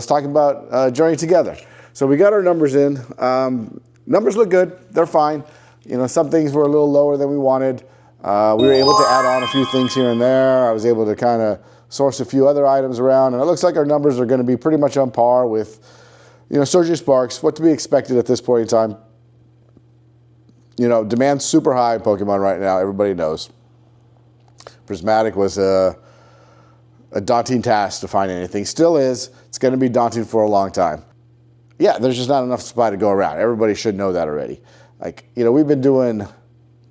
Let's talk about Journey Together. So we got our numbers in. Numbers look good. They're fine. You know, some things were a little lower than we wanted. We were able to add on a few things here and there. I was able to kind of source a few other items around, and it looks like our numbers are going to be pretty much on par with, you know, Surgery Sparks, what to be expected at this point in time. You know, demand's super high in Pokemon right now. Everybody knows. Prismatic was a daunting task to find anything. Still is. It's going to be daunting for a long time. Yeah, there's just not enough supply to go around. Everybody should know that already. Like, you know, we've been doing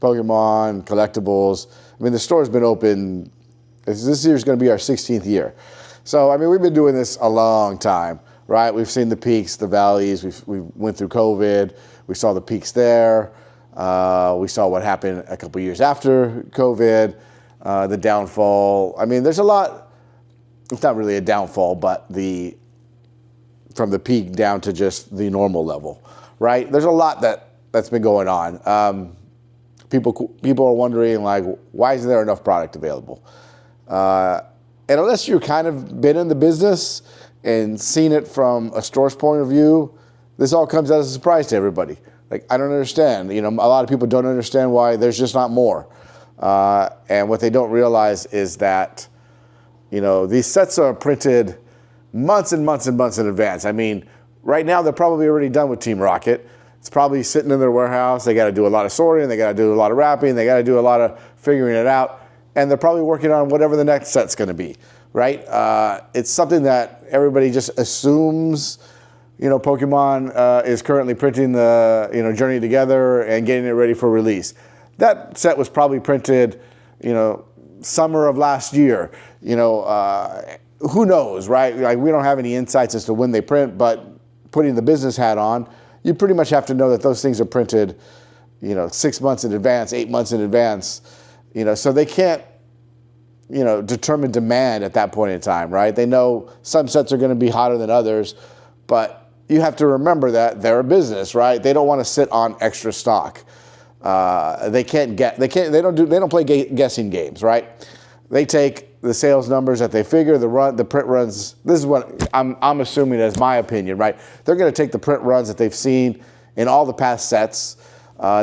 Pokemon, collectibles. I mean, the store's been open. This year's going to be our 16th year. So, I mean, we've been doing this a long time, right? We've seen the peaks, the valleys. We went through COVID. We saw the peaks there. We saw what happened a couple years after COVID, the downfall. I mean, there's a lot. It's not really a downfall, but from the peak down to just the normal level, right? There's a lot that's been going on. People are wondering, like, why isn't there enough product available? And unless you're kind of been in the business and seen it from a store's point of view, this all comes as a surprise to everybody. Like, I don't understand. You know, a lot of people don't understand why there's just not more. And what they don't realize is that, you know, these sets are printed months and months and months in advance. I mean, right now they're probably already done with Team Rocket. It's probably sitting in their warehouse. They got to do a lot of sorting. They got to do a lot of wrapping. They got to do a lot of figuring it out. And they're probably working on whatever the next set's going to be, right? It's something that everybody just assumes. You know, Pokemon is currently printing the, you know, Journey Together and getting it ready for release. That set was probably printed, you know, summer of last year. You know, who knows, right? Like, we don't have any insights as to when they print, but putting the business hat on, you pretty much have to know that those things are printed, you know, 6 months in advance, 8 months in advance, you know, so they can't, you know, determine demand at that point in time, right? They know some sets are going to be hotter than others, but you have to remember that they're a business, right? They don't want to sit on extra stock. They don't play guessing games, right? They take the sales numbers that they figure, the print runs. This is what I'm assuming as my opinion, right? They're going to take the print runs that they've seen in all the past sets.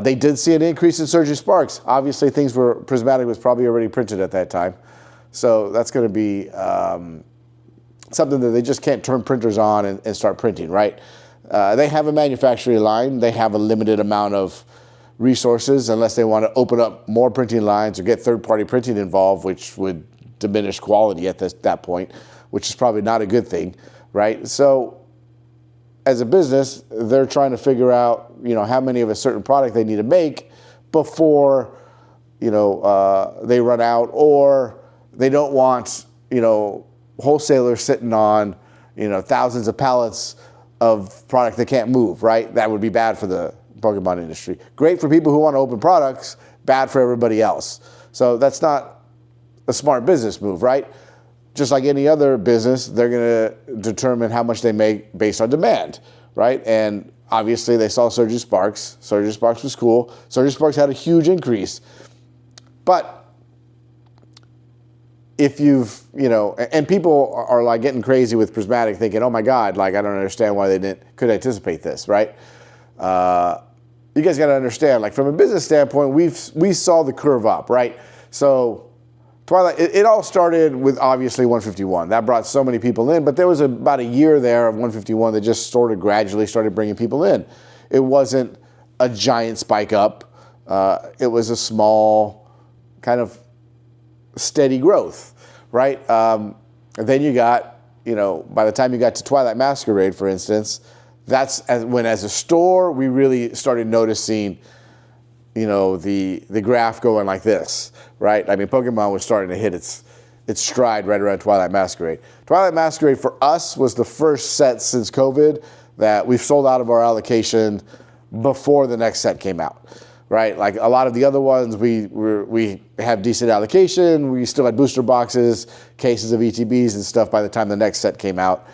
They did see an increase in Surgery Sparks. Obviously, Prismatic was probably already printed at that time. So that's going to be something that they just can't turn printers on and start printing, right? They have a manufacturing line. They have a limited amount of resources unless they want to open up more printing lines or get third-party printing involved, which would diminish quality at that point, which is probably not a good thing, right? So as a business, they're trying to figure out, you know, how many of a certain product they need to make before, you know, they run out, or they don't want, you know, wholesalers sitting on, you know, thousands of pallets of product that can't move, right? That would be bad for the Pokemon industry. Great for people who want to open products, bad for everybody else. So that's not a smart business move, right? Just like any other business, they're going to determine how much they make based on demand, right? And obviously they saw Surgery Sparks. Surgery Sparks was cool. Surgery Sparks had a huge increase. But if you've, you know, and people are like getting crazy with Prismatic thinking, oh my God, like, I don't understand why they could anticipate this, right? You guys got to understand, like, from a business standpoint, we saw the curve up, right? So Twilight, it all started with obviously 151. That brought so many people in, but there was about a year there of 151 that just sort of gradually started bringing people in. It wasn't a giant spike up. It was a small kind of steady growth, right? Then you got, you know, by the time you got to Twilight Masquerade, for instance, that's when as a store, we really started noticing, you know, the graph going like this, right? I mean, Pokemon was starting to hit its stride right around Twilight Masquerade. Twilight Masquerade for us was the first set since COVID that we've sold out of our allocation before the next set came out, right? Like a lot of the other ones, we have decent allocation. We still had booster boxes, cases of ETBs and stuff by the time the next set came out.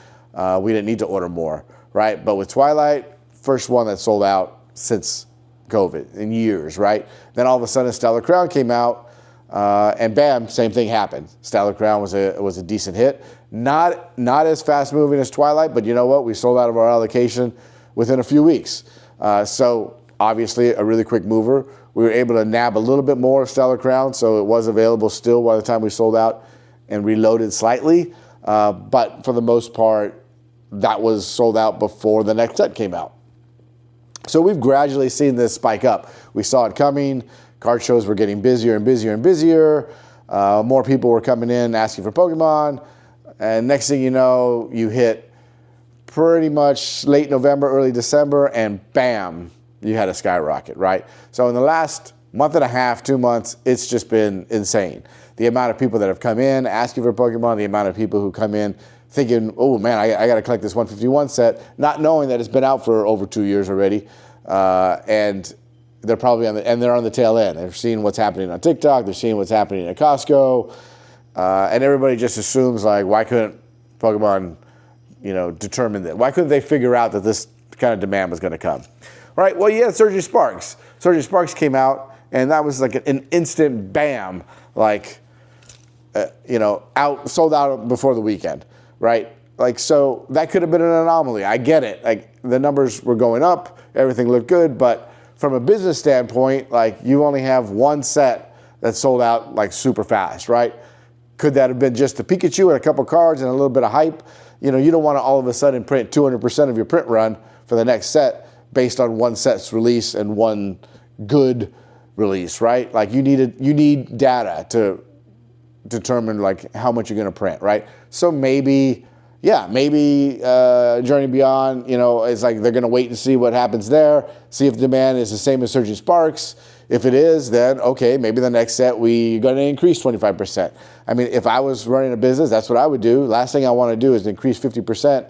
We didn't need to order more, right? But with Twilight, first one that sold out since COVID in years, right? Then all of a sudden Stellar Crown came out. and bam, same thing happened. Stellar Crown was a decent hit. Not as fast moving as Twilight, but you know what? We sold out of our allocation within a few weeks. So obviously a really quick mover. We were able to nab a little bit more of Stellar Crown, so it was available still by the time we sold out and reloaded slightly. But for the most part, that was sold out before the next set came out. So we've gradually seen this spike up. We saw it coming. Card shows were getting busier and busier and busier. More people were coming in asking for Pokemon. And next thing you know, you hit pretty much late November, early December, and bam, you had a skyrocket, right? So in the last month and a half, 2 months, it's just been insane. The amount of people that have come in asking for Pokemon, the amount of people who come in thinking, oh man, I got to collect this 151 set, not knowing that it's been out for over 2 years already. And they're probably they're on the tail end. They're seeing what's happening on TikTok. They're seeing what's happening at Costco. And everybody just assumes, like, why couldn't Pokemon, determine that? Why couldn't they figure out that this kind of demand was going to come? All right, well, you had Surgery Sparks. Surgery Sparks came out, and that was like an instant bam, like, sold out before the weekend, right? Like, so that could have been an anomaly. I get it. Like, the numbers were going up, everything looked good, but from a business standpoint, like, you only have one set that sold out like super fast, right? Could that have been just a Pikachu and a couple cards and a little bit of hype? You don't want to all of a sudden print 200% of your print run for the next set based on one set's release and one good release, right? Like, you need data to determine like how much you're going to print, right? So maybe Journey Beyond, it's like they're going to wait and see what happens there, see if demand is the same as Surging Sparks. If it is, then okay, maybe the next set we're going to increase 25%. I mean, if I was running a business, that's what I would do. Last thing I want to do is increase 50%,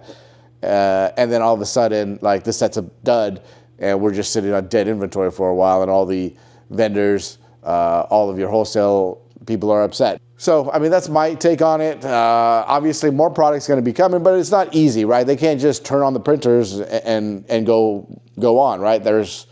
and then all of a sudden, like, this set's a dud, and we're just sitting on dead inventory for a while, and all the vendors, all of your wholesale people are upset. So, I mean, that's my take on it. Obviously, more product's going to be coming, but it's not easy, right? They can't just turn on the printers and go on, right? There's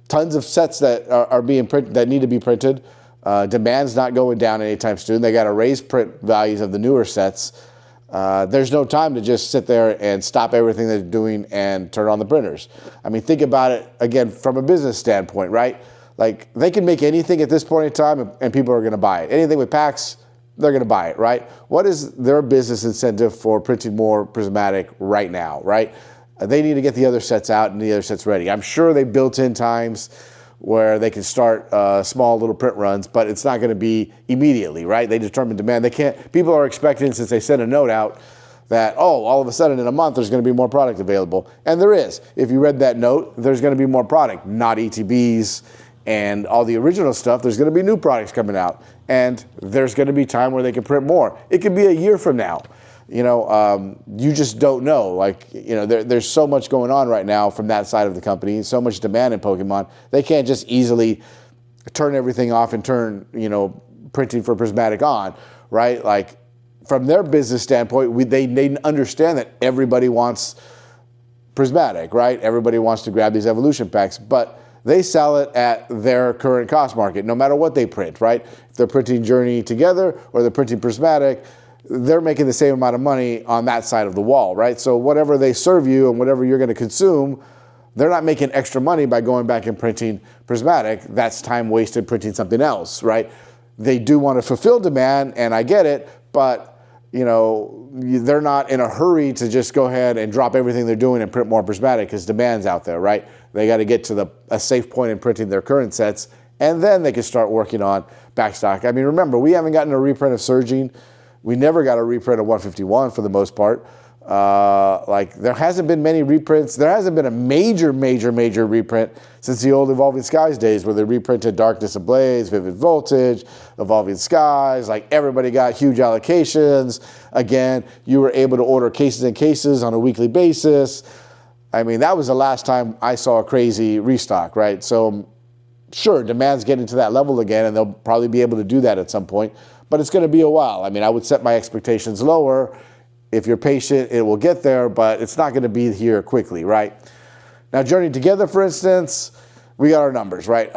tons of sets that are being printed that need to be printed. Demand's not going down anytime soon. They got to raise print values of the newer sets. There's no time to just sit there and stop everything they're doing and turn on the printers. I mean, think about it again from a business standpoint, right? Like, they can make anything at this point in time and people are going to buy it. Anything with packs, they're going to buy it, right? What is their business incentive for printing more prismatic right now, right? They need to get the other sets out and the other sets ready. I'm sure they built in times where they can start small little print runs, but it's not going to be immediately, right? They determine demand. People are expecting, since they sent a note out, that, all of a sudden in a month there's going to be more product available. And there is. If you read that note, there's going to be more product, not ETBs and all the original stuff. There's going to be new products coming out, and there's going to be time where they can print more. It could be a year from now. You just don't know. Like, there's so much going on right now from that side of the company, so much demand in Pokemon. They can't just easily turn everything off and turn, printing for prismatic on, right? Like, from their business standpoint, they understand that everybody wants prismatic, right? Everybody wants to grab these evolution packs, but they sell it at their current cost market, no matter what they print, right? If they're printing Journey Together or they're printing prismatic, they're making the same amount of money on that side of the wall, right? So whatever they serve you and whatever you're going to consume, they're not making extra money by going back and printing prismatic. That's time wasted printing something else, right? They do want to fulfill demand, and I get it, but they're not in a hurry to just go ahead and drop everything they're doing and print more prismatic because demand's out there, right? They got to get to a safe point in printing their current sets, and then they can start working on backstock. I mean, remember, we haven't gotten a reprint of Surging. We never got a reprint of 151 for the most part. There hasn't been many reprints. There hasn't been a major reprint since the old Evolving Skies days, where they reprinted Darkness Ablaze, Vivid Voltage, Evolving Skies. Like, everybody got huge allocations. Again, you were able to order cases and cases on a weekly basis. I mean, that was the last time I saw a crazy restock, right? So sure, demand's getting to that level again, and they'll probably be able to do that at some point, but it's going to be a while. I mean, I would set my expectations lower. If you're patient, it will get there, but it's not going to be here quickly, right? Now, Journey Together, for instance, we got our numbers, right?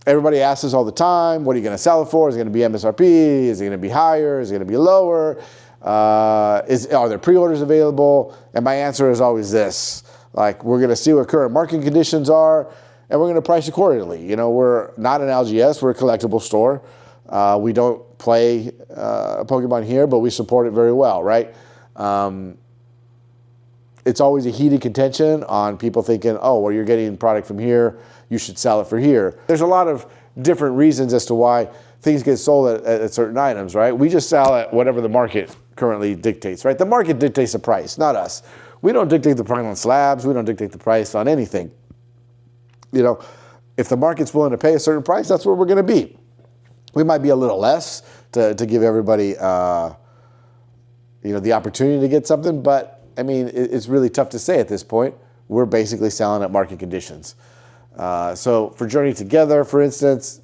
Everybody asks us all the time, what are you going to sell it for? Is it going to be MSRP? Is it going to be higher? Is it going to be lower? Are there pre-orders available? And my answer is always this. Like, we're going to see what current market conditions are, and we're going to price accordingly. You know, we're not an LGS. We're a collectible store. We don't play Pokemon here, but we support it very well, right? It's always a heated contention on people thinking, oh, well, you're getting product from here, you should sell it for here. There's a lot of different reasons as to why things get sold at certain items, right? We just sell at whatever the market currently dictates, right? The market dictates the price, not us. We don't dictate the price on slabs. We don't dictate the price on anything. You know, if the market's willing to pay a certain price, that's where we're going to be. We might be a little less to give everybody, you know, the opportunity to get something, but I mean, it's really tough to say at this point. We're basically selling at market conditions. So for Journey Together, for instance,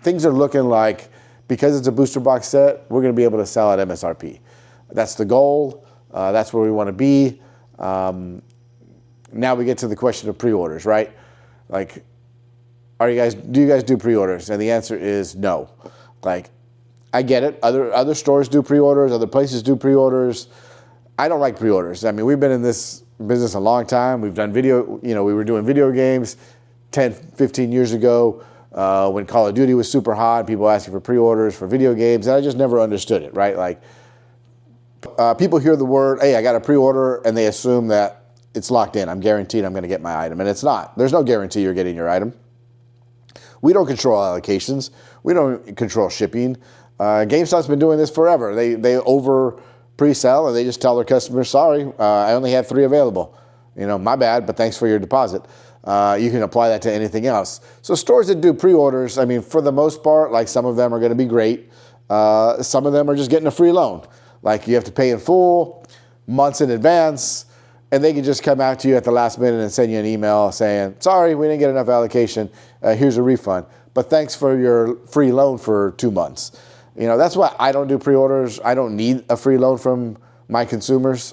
things are looking like, because it's a booster box set, we're going to be able to sell at MSRP. That's the goal. That's where we want to be. Now we get to the question of pre-orders, right? Like, do you guys do pre-orders? And the answer is no. Like, I get it. Other stores do pre-orders. Other places do pre-orders. I don't like pre-orders. I mean, we've been in this business a long time. We've done video, you know, we were doing video games 10, 15 years ago when Call of Duty was super hot, people asking for pre-orders for video games, and I just never understood it, right? Like, people hear the word, hey, I got a pre-order, and they assume that it's locked in. I'm guaranteed I'm going to get my item, and it's not. There's no guarantee you're getting your item. We don't control allocations. We don't control shipping. GameStop's been doing this forever. They over pre-sell, and they just tell their customers, sorry, I only have 3 available. You know, my bad, but thanks for your deposit. You can apply that to anything else. So stores that do pre-orders, I mean, for the most part, like, some of them are going to be great. Some of them are just getting a free loan. Like, you have to pay in full, months in advance, and they can just come out to you at the last minute and send you an email saying, sorry, we didn't get enough allocation. Here's a refund. But thanks for your free loan for 2 months. You know, that's why I don't do pre-orders. I don't need a free loan from my consumers.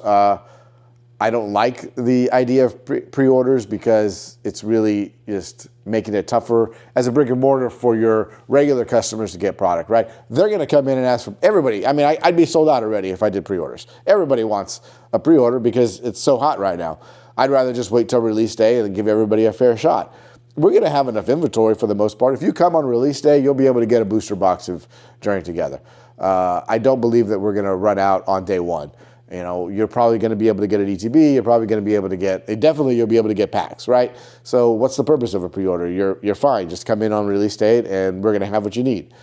I don't like the idea of pre-orders because it's really just making it tougher as a brick and mortar for your regular customers to get product, right? They're going to come in and ask for everybody. I mean, I'd be sold out already if I did pre-orders. Everybody wants a pre-order because it's so hot right now. I'd rather just wait till release day and give everybody a fair shot. We're going to have enough inventory for the most part. If you come on release day, you'll be able to get a booster box of Journey Together. I don't believe that we're going to run out on day one. You know, you're probably going to be able to get an ETB. You're probably going to be able to get, definitely you'll be able to get packs, right? So what's the purpose of a pre-order? You're fine. Just come in on release date and we're going to have what you need.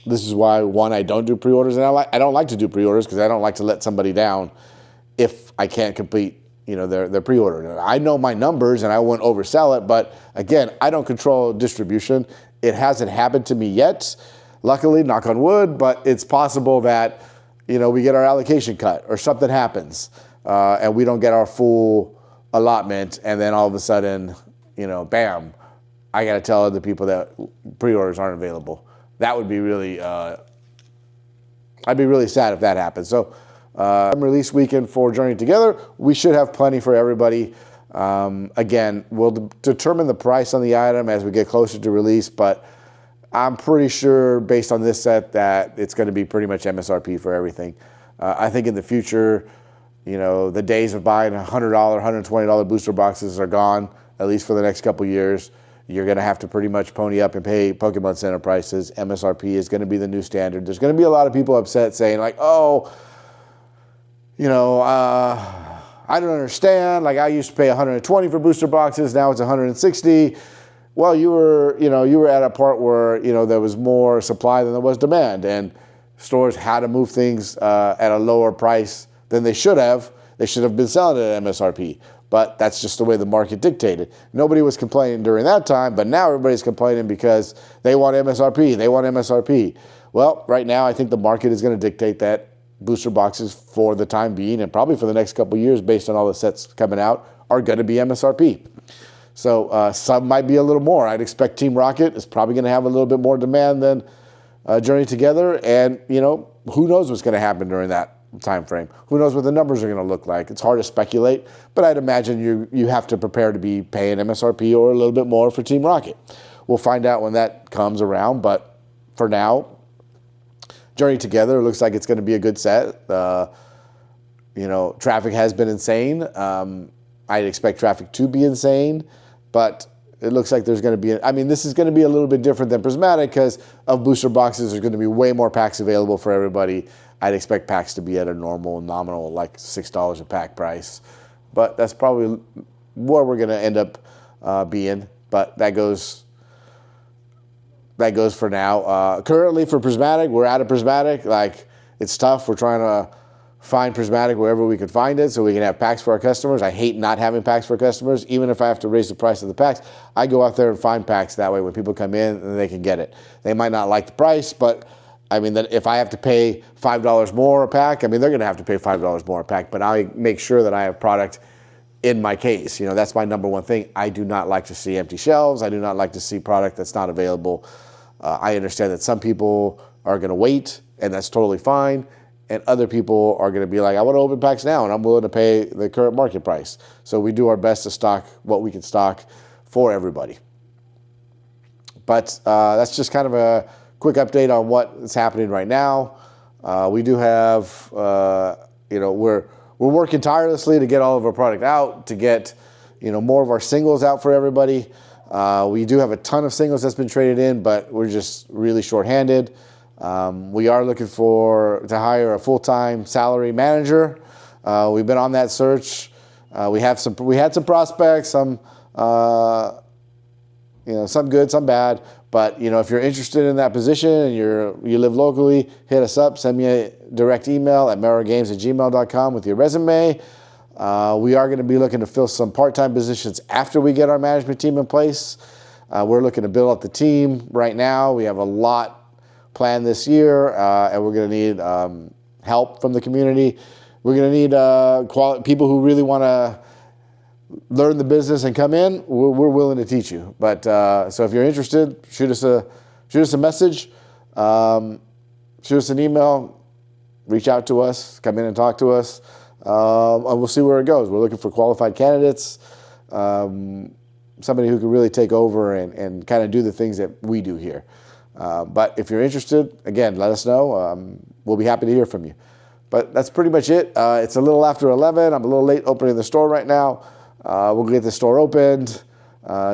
This is why, one, I don't do pre-orders, and I don't like to do pre-orders because I don't like to let somebody down if I can't complete, you know, their pre-order. I know my numbers and I won't oversell it, but again, I don't control distribution. It hasn't happened to me yet, luckily, knock on wood, but it's possible that, you know, we get our allocation cut or something happens and we don't get our full allotment, and then all of a sudden, you know, bam, I got to tell other people that pre-orders aren't available. That would be really, I'd be really sad if that happened. So, release weekend for Journey Together, we should have plenty for everybody. Again, we'll determine the price on the item as we get closer to release, but I'm pretty sure based on this set that it's going to be pretty much MSRP for everything. I think in the future, you know, the days of buying $100, $120 booster boxes are gone, at least for the next couple years. You're going to have to pretty much pony up and pay Pokemon Center prices. MSRP is going to be the new standard. There's going to be a lot of people upset saying like, oh, you know, I don't understand. Like, I used to pay $120 for booster boxes. Now it's $160. Well, you were at a part where, you know, there was more supply than there was demand, and stores had to move things at a lower price than they should have. They should have been selling it at MSRP, but that's just the way the market dictated. Nobody was complaining during that time, but now everybody's complaining because they want MSRP. They want MSRP. Well, right now I think the market is going to dictate that booster boxes for the time being, and probably for the next couple of years based on all the sets coming out, are going to be MSRP. So some might be a little more. I'd expect Team Rocket is probably going to have a little bit more demand than Journey Together, and, you know, who knows what's going to happen during that time frame. Who knows what the numbers are going to look like? It's hard to speculate, but I'd imagine you have to prepare to be paying MSRP or a little bit more for Team Rocket. We'll find out when that comes around, but for now, Journey Together looks like it's going to be a good set. You know, traffic has been insane. I'd expect traffic to be insane, but it looks like there's going to be, I mean, this is going to be a little bit different than Prismatic because of booster boxes. There's going to be way more packs available for everybody. I'd expect packs to be at a normal, nominal, like $6 a pack price. But that's probably where we're going to end up being. But that goes for now. Currently for Prismatic, we're out of Prismatic. Like, it's tough. We're trying to find Prismatic wherever we could find it so we can have packs for our customers. I hate not having packs for customers. Even if I have to raise the price of the packs, I go out there and find packs. That way when people come in, then they can get it. They might not like the price, but I mean, that if I have to pay $5 more a pack, I mean, they're going to have to pay $5 more a pack, but I make sure that I have product in my case. You know, that's my number one thing. I do not like to see empty shelves. I do not like to see product that's not available. I understand that some people are going to wait, and that's totally fine. And other people are going to be like, I want to open packs now, and I'm willing to pay the current market price. So we do our best to stock what we can stock for everybody. But that's just kind of a quick update on what is happening right now. We do have, you know, we're working tirelessly to get all of our product out, to get, you know, more of our singles out for everybody. We do have a ton of singles that's been traded in, but we're just really shorthanded. We are looking to hire a full-time salary manager. We've been on that search. We had some prospects, some, you know, some good, some bad. But, you know, if you're interested in that position and you live locally, hit us up. Send me a direct email at merogames@gmail.com with your resume. We are going to be looking to fill some part-time positions after we get our management team in place. We're looking to build up the team right now. We have a lot planned this year, and we're going to need help from the community. We're going to need people who really want to learn the business and come in. We're willing to teach you. But so if you're interested, shoot us a message, shoot us an email, reach out to us, come in and talk to us, and we'll see where it goes. We're looking for qualified candidates, somebody who can really take over and kind of do the things that we do here. But if you're interested, again, let us know. We'll be happy to hear from you. But that's pretty much it. It's a little after 11. I'm a little late opening the store right now. We'll get the store opened.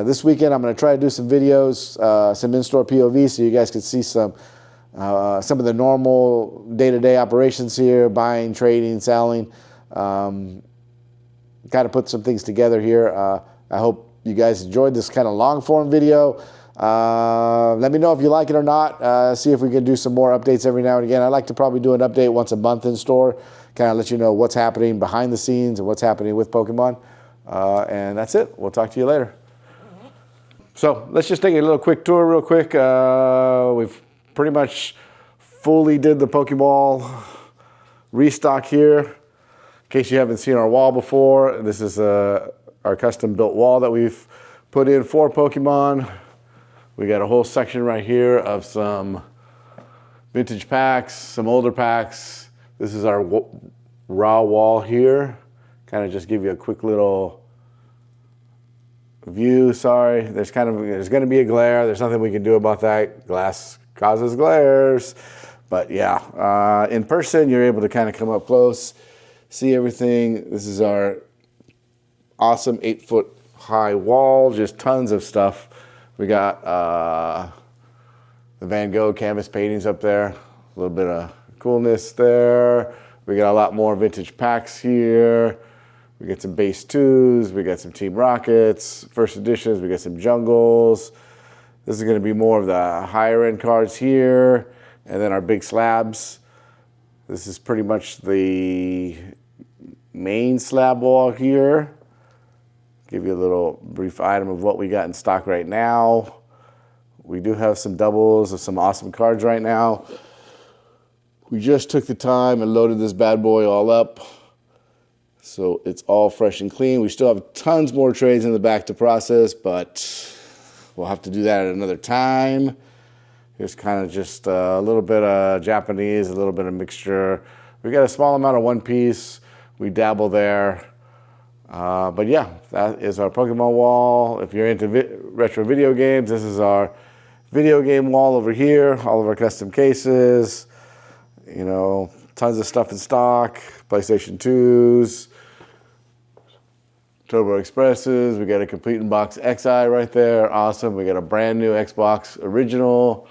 This weekend, I'm going to try to do some videos, some in-store POV, so you guys can see some of the normal day-to-day operations here, buying, trading, selling. Kind of put some things together here. I hope you guys enjoyed this kind of long-form video. Let me know if you like it or not. See if we can do some more updates every now and again. I like to probably do an update once a month in store, kind of let you know what's happening behind the scenes and what's happening with Pokemon. And that's it. We'll talk to you later. So let's just take a little quick tour real quick. We've pretty much fully did the Pokeball restock here. In case you haven't seen our wall before, this is our custom built wall that we've put in for Pokemon. We got a whole section right here of some vintage packs, some older packs. This is our raw wall here. Kind of just give you a quick little view. Sorry, there's going to be a glare. There's nothing we can do about that. Glass causes glares. But yeah, in person, you're able to kind of come up close, see everything. This is our awesome 8-foot high wall, just tons of stuff. We got the Van Gogh canvas paintings up there, a little bit of coolness there. We got a lot more vintage packs here. We got some base 2s, we got some Team Rockets, first editions, we got some Jungles. This is going to be more of the higher end cards here, and then our big slabs. This is pretty much the main slab wall here. Give you a little brief item of what we got in stock right now. We do have some doubles of some awesome cards right now. We just took the time and loaded this bad boy all up. So it's all fresh and clean. We still have tons more trades in the back to process, but we'll have to do that at another time. Here's kind of just a little bit of Japanese, a little bit of mixture We got a small amount of One Piece. We dabble there. But yeah, that is our Pokemon wall. If you're into retro video games, this is our video game wall over here. All of our custom cases. You know, tons of stuff in stock. PlayStation 2s. Turbo Expresses. We got a complete in box XI right there. Awesome. We got a brand new Xbox original.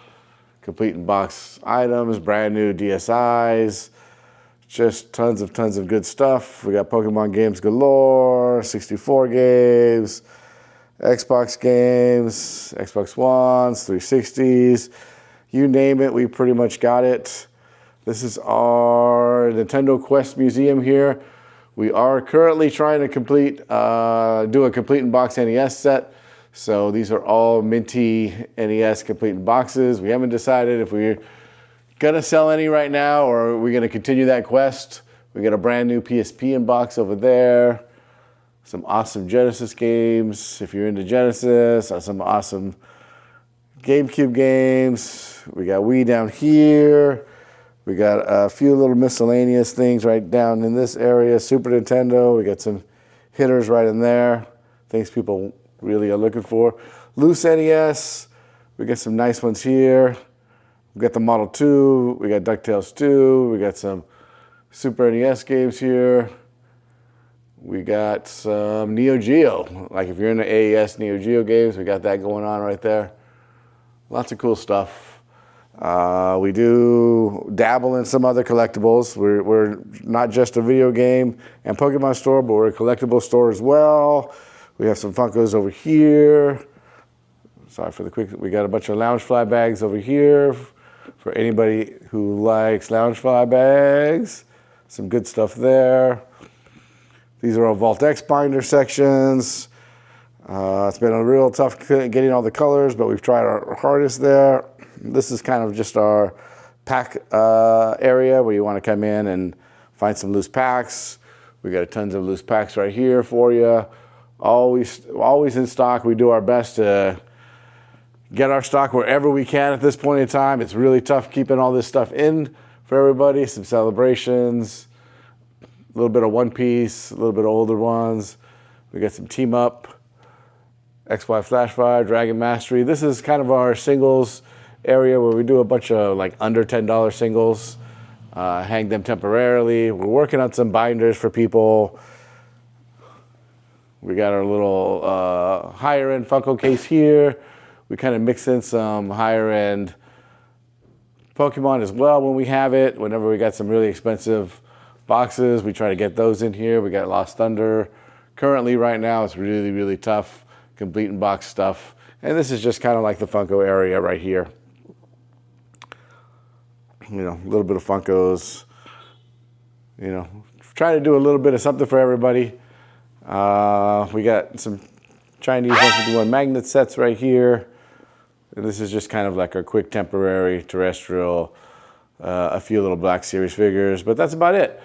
Complete in box items. Brand new DSIs. Just tons of good stuff. We got Pokemon games galore, 64 games, Xbox games, Xbox Ones, 360s. You name it, we pretty much got it. This is our Nintendo Quest Museum here. We are currently trying to do a complete in box NES set. So these are all minty NES complete in boxes. We haven't decided if we're gonna sell any right now, or we're gonna continue that quest. We got a brand new PSP in box over there. Some awesome Genesis games, if you're into Genesis. Some awesome GameCube games. We got Wii down here. We got a few little miscellaneous things right down in this area. Super Nintendo. We got some hitters right in there. Things people really are looking for. Loose NES. We got some nice ones here. We got the Model 2, we got DuckTales 2, we got some Super NES games here. We got some Neo Geo. Like if you're into AES Neo Geo games, we got that going on right there. Lots of cool stuff. We do dabble in some other collectibles. We're not just a video game and Pokemon store, but we're a collectible store as well. We have some Funkos over here. Sorry for the quick, we got a bunch of Loungefly bags over here. For anybody who likes Loungefly bags, some good stuff there. These are all Vault X binder sections. It's been a real tough getting all the colors, but we've tried our hardest there. This is kind of just our pack area where you want to come in and find some loose packs. We got tons of loose packs right here for you. Always in stock. We do our best to get our stock wherever we can at this point in time. It's really tough keeping all this stuff in for everybody. Some celebrations, a little bit of One Piece, a little bit of older ones. We got some Team Up, XY Flash Fire, Dragon Mastery. This is kind of our singles area where we do a bunch of like under $10 singles, hang them temporarily. We're working on some binders for people. We got our little higher end Funko case here. We kind of mix in some higher end Pokemon as well when we have it. Whenever we got some really expensive boxes, we try to get those in here. We got Lost Thunder. Currently right now it's really tough, complete in box stuff. And this is just kind of like the Funko area right here. You know, a little bit of Funkos. You know, trying to do a little bit of something for everybody. We got some Chinese 151 magnet sets right here. And this is just kind of like our quick temporary terrestrial, a few little Black Series figures, but that's about it.